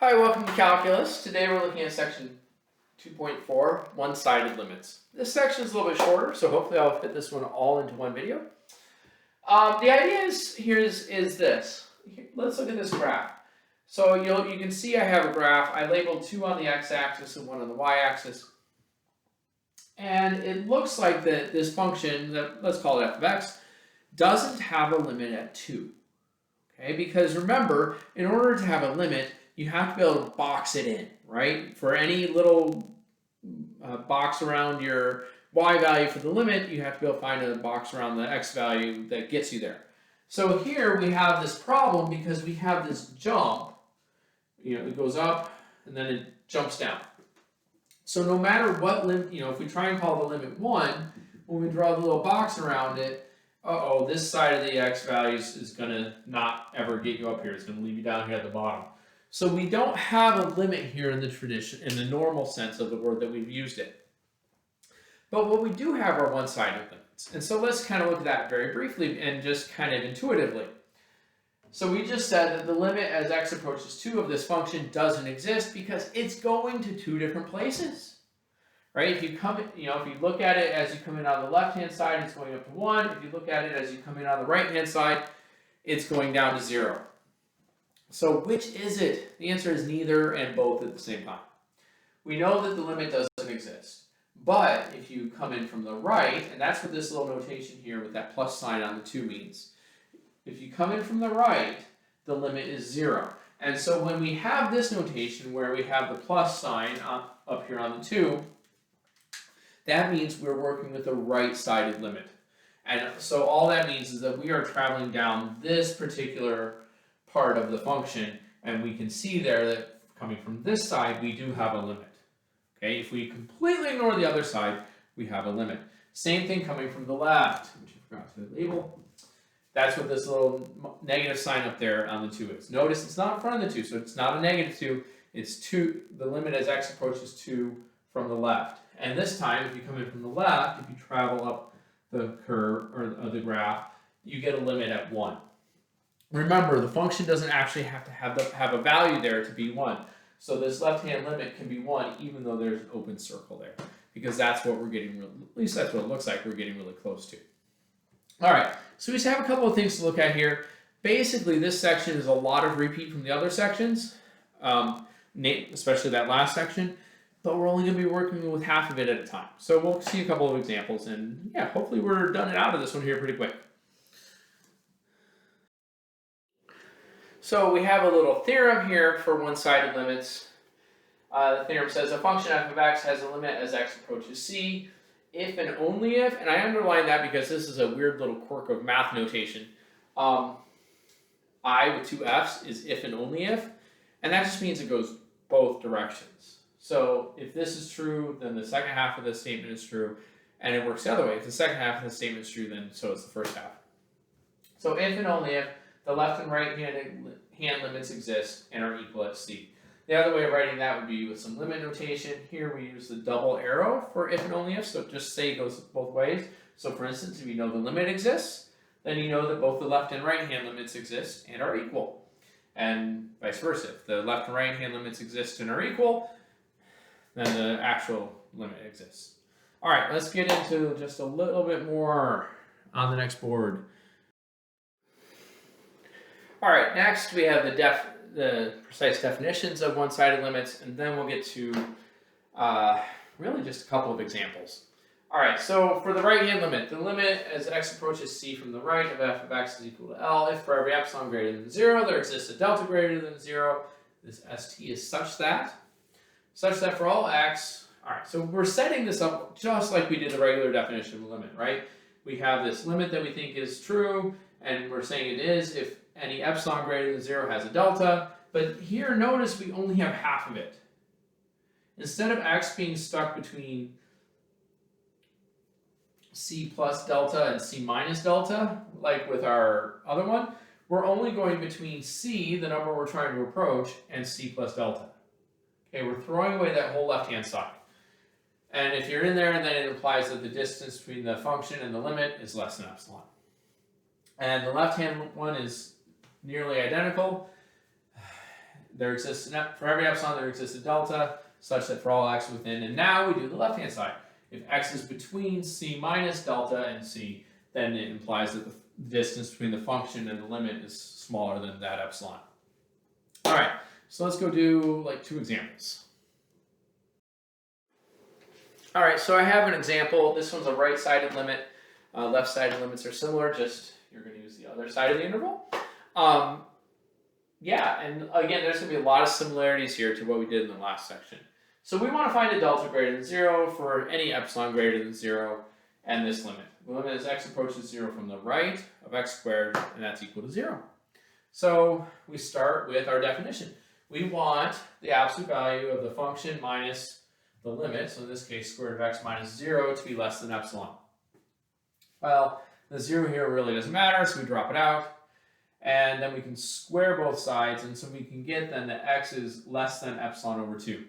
Hi, welcome to Calculus. Today we're looking at section 2.4, one-sided limits. This section is a little bit shorter, so hopefully I'll fit this one all into one video. The idea is this. Let's look at this graph. So you can see I have a graph. I labeled 2 on the x-axis and 1 on the y-axis. And it looks like that this function, let's call it f of x, doesn't have a limit at 2. Okay, because remember, in order to have a limit, you have to be able to box it in, right? For any little box around your y value for the limit, you have to be able to find a box around the x value that gets you there. So here we have this problem because we have this jump. It goes up and then it jumps down. So no matter what limit, if we try and call the limit 1, when we draw the little box around it, this side of the x values is going to not ever get you up here. It's going to leave you down here at the bottom. So we don't have a limit here in the normal sense of the word that we've used it. But what we do have are one-sided limits. And so let's kind of look at that very briefly and just kind of intuitively. So we just said that the limit as x approaches 2 of this function doesn't exist because it's going to 2 different places. Right? If you look at it as you come in on the left-hand side, it's going up to 1. If you look at it as you come in on the right-hand side, it's going down to 0. So which is it? The answer is neither and both at the same time. We know that the limit doesn't exist. But if you come in from the right, and that's what this little notation here with that plus sign on the 2 means. If you come in from the right, the limit is 0. And so when we have this notation where we have the plus sign up here on the 2, that means we're working with a right-sided limit. And so all that means is that we are traveling down this particular part of the function, and we can see there that coming from this side, we do have a limit. Okay, if we completely ignore the other side, we have a limit. Same thing coming from the left, which I forgot to label. That's what this little negative sign up there on the 2 is. Notice it's not in front of the 2, so it's not a negative 2. It's 2, the limit as x approaches 2 from the left. And this time, if you come in from the left, if you travel up the curve or the graph, you get a limit at 1. Remember, the function doesn't actually have to have a value there to be 1. So this left-hand limit can be 1 even though there's an open circle there, because that's what we're getting, at least that's what it looks like we're getting really close to. All right, so we just have a couple of things to look at here. Basically, this section is a lot of repeat from the other sections, especially that last section, but we're only going to be working with half of it at a time. So we'll see a couple of examples, and yeah, hopefully we're done and out of this one here pretty quick. So we have a little theorem here for one-sided limits. The theorem says a function f of x has a limit as x approaches c, if and only if, and I underline that because this is a weird little quirk of math notation. I with 2 f's is if and only if, and that just means it goes both directions. So if this is true, then the second half of the statement is true, and it works the other way. If the second half of the statement is true, then so is the first half. So if and only if the left and right hand limits exist and are equal at c. The other way of writing that would be with some limit notation. Here we use the double arrow for if and only if, so just say it goes both ways. So for instance, if you know the limit exists, then you know that both the left and right hand limits exist and are equal. And vice versa. If the left and right hand limits exist and are equal, then the actual limit exists. All right, let's get into just a little bit more on the next board. All right, next we have the precise definitions of one-sided limits, and then we'll get to really just a couple of examples. All right, so for the right-hand limit, the limit as x approaches c from the right of f of x is equal to L if for every epsilon greater than 0, there exists a delta greater than 0. This st is such that for all x, all right, so we're setting this up just like we did the regular definition of a limit, right? We have this limit that we think is true, and we're saying it is if any epsilon greater than 0 has a delta, but here notice we only have half of it. Instead of x being stuck between c plus delta and c minus delta, like with our other one, we're only going between c, the number we're trying to approach, and c plus delta. Okay, we're throwing away that whole left-hand side. And if you're in there, then it implies that the distance between the function and the limit is less than epsilon. And the left-hand one is nearly identical. there exists for every epsilon there exists a delta such that for all x within, and now we do the left hand side. If x is between c minus delta and c, then it implies that the distance between the function and the limit is smaller than that epsilon. All right, so let's go do like 2 examples. All right, so I have an example. This one's a right-sided limit. Left-sided limits are similar, just you're going to use the other side of the interval. Yeah, and again, there's going to be a lot of similarities here to what we did in the last section. So we want to find a delta greater than 0 for any epsilon greater than 0 and this limit. The limit as x approaches 0 from the right of x squared, and that's equal to 0. So we start with our definition. We want the absolute value of the function minus the limit, so in this case square root of x minus 0, to be less than epsilon. Well, the 0 here really doesn't matter, so we drop it out. And then we can square both sides, and so we can get then that x is less than epsilon over 2.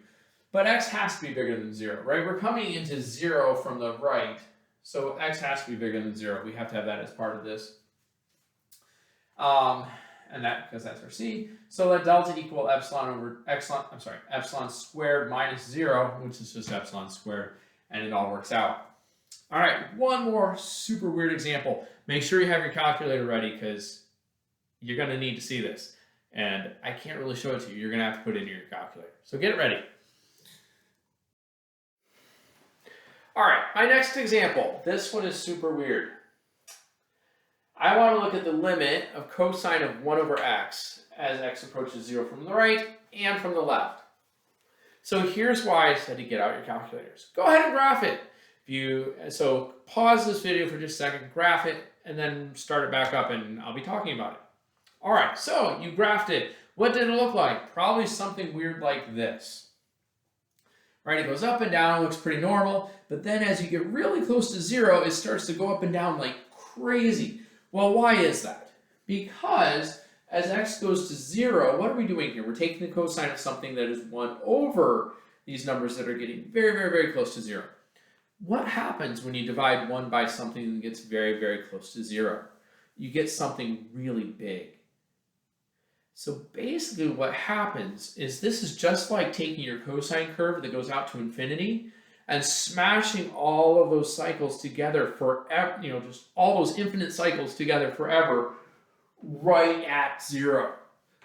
But x has to be bigger than 0, right? We're coming into 0 from the right, so x has to be bigger than 0. We have to have that as part of this. And that, because that's our c. So let delta equal epsilon squared minus 0, which is just epsilon squared, and it all works out. All right, one more super weird example. Make sure you have your calculator ready, because you're going to need to see this. And I can't really show it to you. You're going to have to put it in your calculator. So get it ready. All right, my next example. This one is super weird. I want to look at the limit of cosine of 1 over x as x approaches 0 from the right and from the left. So here's why I said to get out your calculators. Go ahead and graph it. So pause this video for just a second, graph it, and then start it back up, and I'll be talking about it. All right, so you graphed it. What did it look like? Probably something weird like this. Right, it goes up and down, looks pretty normal, but then as you get really close to 0, it starts to go up and down like crazy. Well, why is that? Because as x goes to 0, what are we doing here? We're taking the cosine of something that is 1 over these numbers that are getting very, very, very close to 0. What happens when you divide 1 by something that gets very, very close to 0? You get something really big. So basically what happens is this is just like taking your cosine curve that goes out to infinity and smashing all of those cycles together forever, just all those infinite cycles together forever right at 0.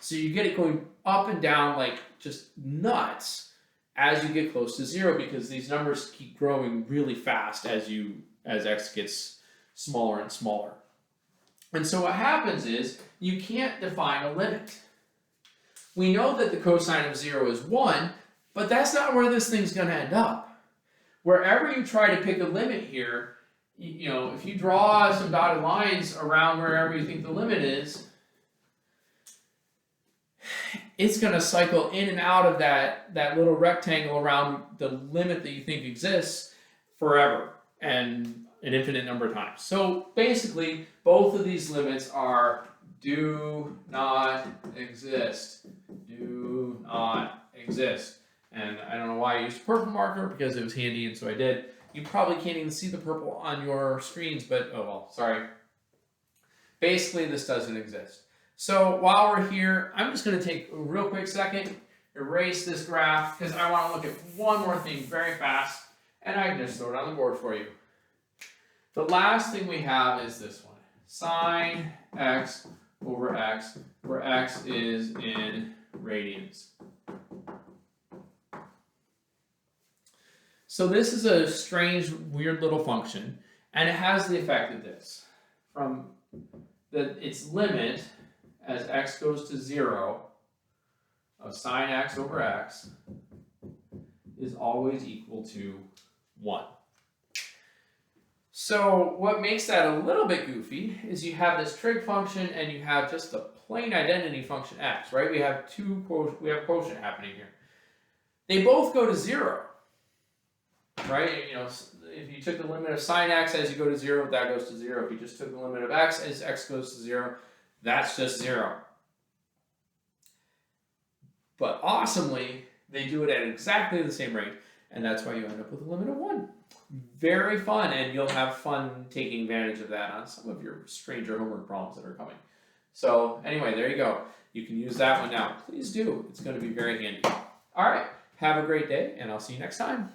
So you get it going up and down like just nuts as you get close to 0, because these numbers keep growing really fast as x gets smaller and smaller. And so what happens is you can't define a limit. We know that the cosine of 0 is 1, but that's not where this thing's going to end up. Wherever you try to pick a limit here, if you draw some dotted lines around wherever you think the limit is, it's going to cycle in and out of that little rectangle around the limit that you think exists forever and an infinite number of times. So basically, both of these limits are do not exist. Do not exist. And I don't know why I used a purple marker, because it was handy, and so I did. You probably can't even see the purple on your screens, but oh well, sorry. Basically, this doesn't exist. So while we're here, I'm just going to take a real quick second, erase this graph, because I want to look at one more thing very fast, and I can just throw it on the board for you. The last thing we have is this one. Sine x over x, where x is in radians. So this is a strange, weird little function, and it has the effect of this. From its limit as x goes to 0 of sine x over x is always equal to 1. So what makes that a little bit goofy is you have this trig function and you have just the plain identity function x, right? We have quotient happening here. They both go to 0, right? If you took the limit of sine x as you go to 0, that goes to 0. If you just took the limit of x as x goes to 0, that's just 0. But awesomely, they do it at exactly the same rate, and that's why you end up with a limit of 1. Very fun, and you'll have fun taking advantage of that on some of your stranger homework problems that are coming. So anyway, there you go. You can use that one now. Please do. It's going to be very handy. All right. Have a great day, and I'll see you next time.